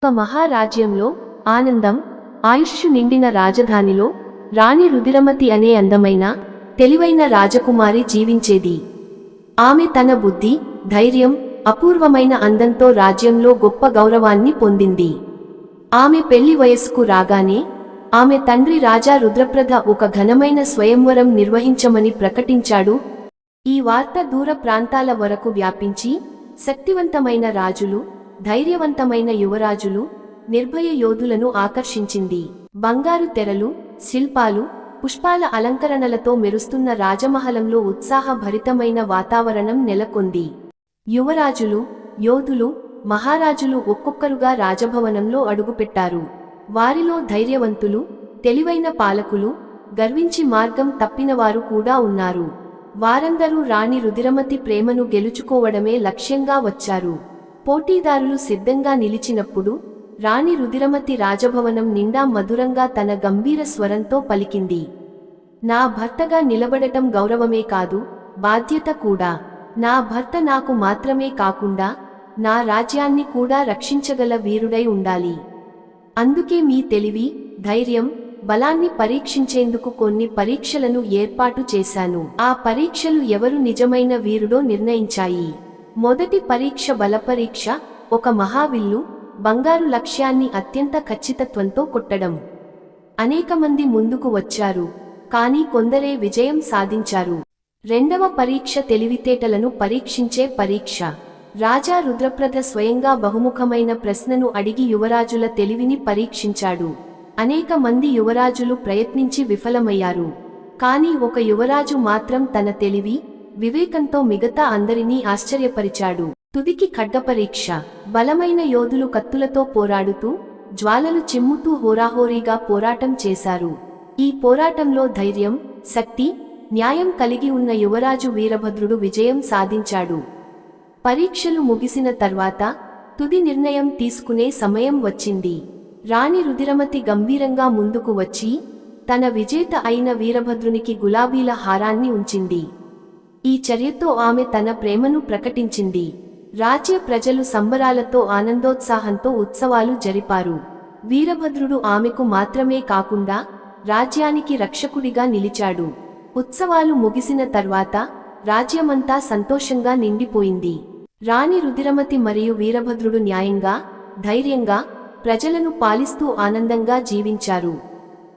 ఒక మహారాజ్యంలో ఆనందం ఆయుష్షు నిండిన రాజధానిలో రాణి రుధిరమతి అనే అందమైన తెలివైన రాజకుమారి జీవించేది. ఆమె తన బుద్ధి ధైర్యం అపూర్వమైన అందంతో రాజ్యంలో గొప్ప గౌరవాన్ని పొందింది. ఆమె పెళ్లి వయస్సుకు రాగానే ఆమె తండ్రి రాజా రుద్రప్రద ఒక ఘనమైన స్వయంవరం నిర్వహించమని ప్రకటించాడు. ఈ వార్త దూర ప్రాంతాల వరకు వ్యాపించి శక్తివంతమైన రాజులు ధైర్యవంతమైన యువరాజులు నిర్భయ యోధులను ఆకర్షించింది. బంగారు తెరలు శిల్పాలు పుష్పాల అలంకరణలతో మెరుస్తున్న రాజమహలంలో ఉత్సాహభరితమైన వాతావరణం నెలకొంది. యువరాజులు యోధులు మహారాజులు ఒక్కొక్కరుగా రాజభవనంలో అడుగుపెట్టారు. వారిలో ధైర్యవంతులు తెలివైన పాలకులు గర్వించి మార్గం తప్పినవారు కూడా ఉన్నారు. వారందరూ రాణి రుధిరమతి ప్రేమను గెలుచుకోవడమే లక్ష్యంగా వచ్చారు. పోటీదారులు సిద్ధంగా నిలిచినప్పుడు రాణి రుధిరమతి రాజభవనం నిండా మధురంగా తన గంభీర స్వరంతో పలికింది. నా భర్తగా నిలబడటం గౌరవమే కాదు, బాధ్యత కూడా. నా భర్త నాకు మాత్రమే కాకుండా నా రాజ్యాన్ని కూడా రక్షించగల వీరుడై ఉండాలి. అందుకే మీ తెలివి ధైర్యం బలాన్ని పరీక్షించేందుకు కొన్ని పరీక్షలను ఏర్పాటు చేశాను. ఆ పరీక్షలు ఎవరు నిజమైన వీరుడో నిర్ణయించాయి. మొదటి పరీక్ష బలపరీక్ష. ఒక మహావిల్లు బంగారు లక్ష్యాన్ని అత్యంత ఖచ్చితత్వంతో కొట్టడం. అనేక మంది ముందుకు వచ్చారు, కానీ కొందరే విజయం సాధించారు. రెండవ పరీక్ష తెలివితేటలను పరీక్షించే పరీక్ష. రాజా రుద్రప్రద స్వయంగా బహుముఖమైన ప్రశ్నను అడిగి యువరాజుల తెలివిని పరీక్షించాడు. అనేక మంది యువరాజులు ప్రయత్నించి విఫలమయ్యారు, కానీ ఒక యువరాజు మాత్రం తన తెలివి వివేకంతో మిగతా అందరినీ ఆశ్చర్యపరిచాడు. తుదికి ఖడ్గపరీక్ష. బలమైన యోధులు కత్తులతో పోరాడుతూ జ్వాలలు చిమ్ముతూ హోరాహోరీగా పోరాటం చేశారు. ఈ పోరాటంలో ధైర్యం శక్తి న్యాయం కలిగి ఉన్న యువరాజు వీరభద్రుడు విజయం సాధించాడు. పరీక్షలు ముగిసిన తర్వాత తుది నిర్ణయం తీసుకునే సమయం వచ్చింది. రాణి రుధిరమతి గంభీరంగా ముందుకు వచ్చి తన విజేత అయిన వీరభద్రునికి గులాబీల హారాన్ని ఉంచింది. ఈ చర్యతో ఆమె తన ప్రేమను ప్రకటించింది. రాజ్య ప్రజలు సంబరాలతో ఆనందోత్సాహంతో ఉత్సవాలు జరిపారు. వీరభద్రుడు ఆమెకు మాత్రమే కాకుండా రాజ్యానికి రక్షకుడిగా నిలిచాడు. ఉత్సవాలు ముగిసిన తర్వాత రాజ్యమంతా సంతోషంగా నిండిపోయింది. రాణి రుధిరమతి మరియు వీరభద్రుడు న్యాయంగా ధైర్యంగా ప్రజలను పాలిస్తూ ఆనందంగా జీవించారు.